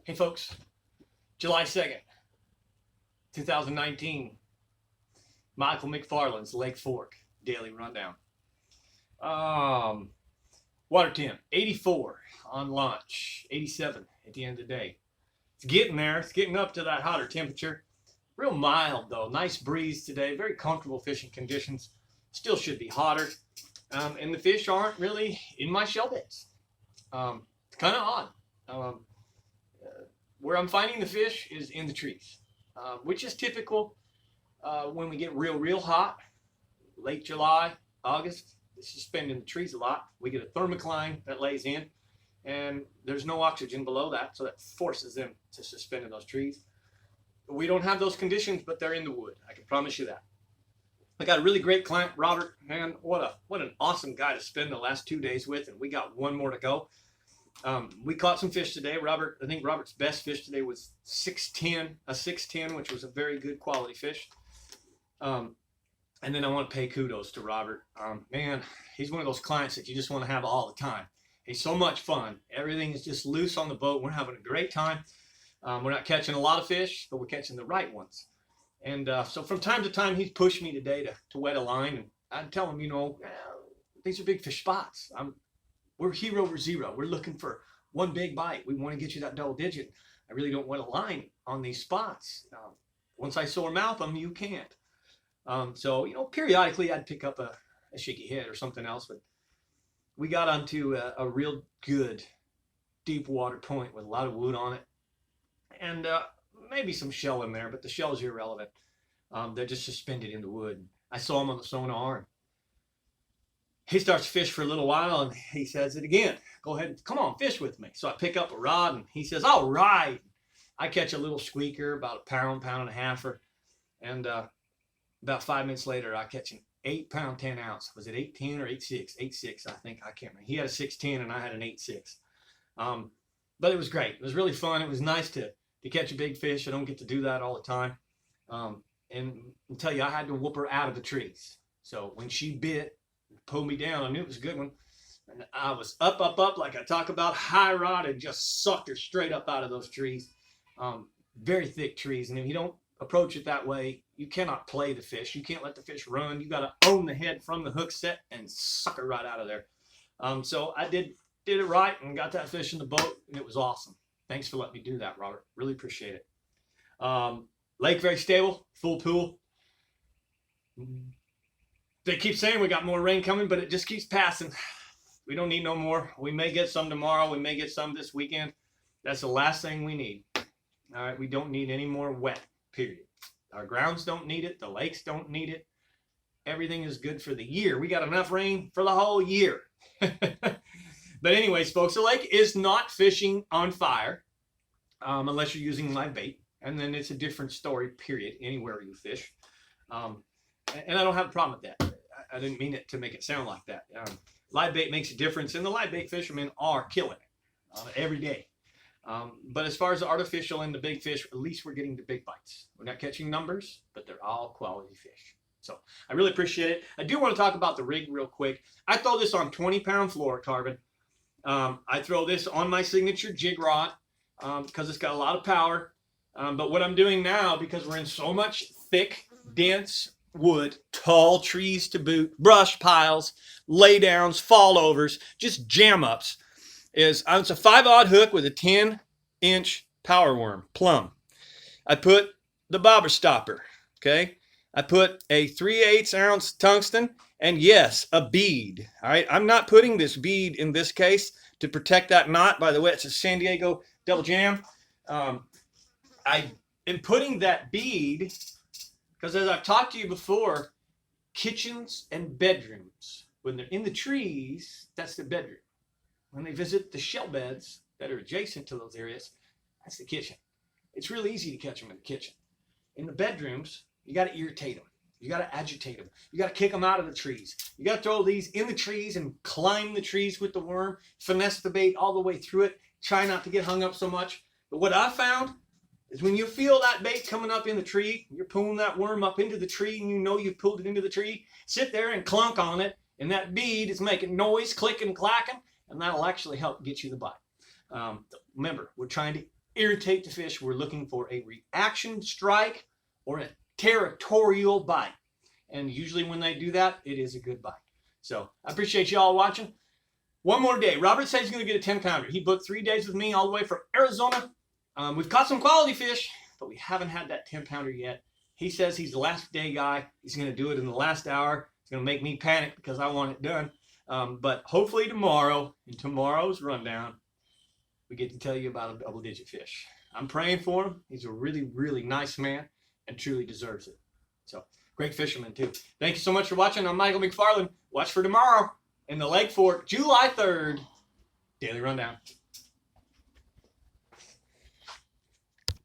Hey folks, July 2nd, 2019, Michael McFarland's Lake Fork Daily Rundown. Um, Water temp, 84 on launch, 87 at the end of the day. It's getting there, it's getting up to that hotter temperature. Real mild though, nice breeze today, very comfortable fishing conditions. Still should be hotter, and the fish aren't really in my shell beds. It's kind of odd. Where I'm finding the fish is in the trees, which is typical when we get real hot, late July, August. They suspend in the trees a lot. We get a thermocline that lays in, and there's no oxygen below that, so that forces them to suspend in those trees. We don't have those conditions, but they're in the wood. I can promise you that. I got a really great client, Robert. Man, what an awesome guy to spend the last 2 days with, and we got one more to go. We caught some fish today. I think Robert's best fish today was a 610, which was a very good quality fish. And then I want to pay kudos to Robert. Man, he's one of those clients that you just want to have all the time. He's so much fun. Everything is just loose on the boat. We're having a great time. We're not catching a lot of fish, but we're catching the right ones. And so from time to time, he's pushed me today to wet a line. And I'd tell him, these are big fish spots. We're hero or zero. We're looking for one big bite. We want to get you that double digit. I really don't want a line on these spots. Once I sore mouth them, you can't. So periodically I'd pick up a shaky head or something else. But we got onto a real good deep water point with a lot of wood on it. And maybe some shell in there, but the shell's irrelevant. They're just suspended in the wood. I saw them on the sonar. And he starts to fish for a little while, and he says it again. Go ahead, come on, fish with me. So I pick up a rod, and he says, all right. I catch a little squeaker, about a pound and a halfer. And about 5 minutes later, I catch an 8-pound, 10-ounce. Was it 8.10 or 8.6? 8.6, I think. I can't remember. He had a 6.10, and I had an 8.6. But it was great. It was really fun. It was nice to catch a big fish. I don't get to do that all the time. And I'll tell you, I had to whoop her out of the trees. So when she bit, pulled me down, I knew it was a good one. And I was up like I talk about, high rod, and just sucked her straight up out of those trees. Very thick trees. And if you don't approach it that way, you cannot play the fish. You can't let the fish run. You got to own the head from the hook set and suck her right out of there. So I did it right and got that fish in the boat, and it was awesome. Thanks for letting me do that, Robert. Really appreciate it. Lake very stable, full pool. They keep saying we got more rain coming, but it just keeps passing. We don't need no more. We may get some tomorrow. We may get some this weekend. That's the last thing we need. All right, we don't need any more wet, period. Our grounds don't need it. The lakes don't need it. Everything is good for the year. We got enough rain for the whole year. But anyways, folks, the lake is not fishing on fire unless you're using live bait. And then it's a different story, period, anywhere you fish. And I don't have a problem with that. I didn't mean it to make it sound like that. Live bait makes a difference, and the live bait fishermen are killing it every day. But as far as the artificial and the big fish, at least we're getting the big bites. We're not catching numbers, but they're all quality fish. So I really appreciate it. I do want to talk about the rig real quick. I throw this on 20-pound fluorocarbon. I throw this on my signature jig rod because it's got a lot of power. But what I'm doing now, because we're in so much thick, dense wood, tall trees to boot, brush piles, laydowns, fallovers, just jam ups, it's a 5/0 hook with a 10-inch power worm, plumb. I put the bobber stopper, okay? I put a 3/8 ounce tungsten, and yes, a bead. All right, I'm not putting this bead in this case to protect that knot. By the way, it's a San Diego double jam. I am putting that bead because, as I've talked to you before, kitchens and bedrooms, when they're in the trees, that's the bedroom. When they visit the shell beds that are adjacent to those areas, that's the kitchen. It's really easy to catch them in the kitchen. In the bedrooms, you got to irritate them. You got to agitate them. You got to kick them out of the trees. You got to throw these in the trees and climb the trees with the worm, finesse the bait all the way through it. Try not to get hung up so much. But what I found is when you feel that bait coming up in the tree, you're pulling that worm up into the tree, and you know you've pulled it into the tree, sit there and clunk on it, and that bead is making noise, clicking, clacking, and that'll actually help get you the bite. Remember, we're trying to irritate the fish. We're looking for a reaction strike or a territorial bite. And usually when they do that, it is a good bite. So I appreciate you all watching. One more day. Robert says he's going to get a 10-pounder. He booked 3 days with me all the way from Arizona. We've caught some quality fish, but we haven't had that 10-pounder yet. He says he's the last day guy. He's going to do it in the last hour. It's going to make me panic because I want it done. But hopefully tomorrow, in tomorrow's rundown, we get to tell you about a double-digit fish. I'm praying for him. He's a really, really nice man and truly deserves it. So, great fisherman, too. Thank you so much for watching. I'm Michael McFarland. Watch for tomorrow in the Lake Fork, July 3rd, Daily Rundown.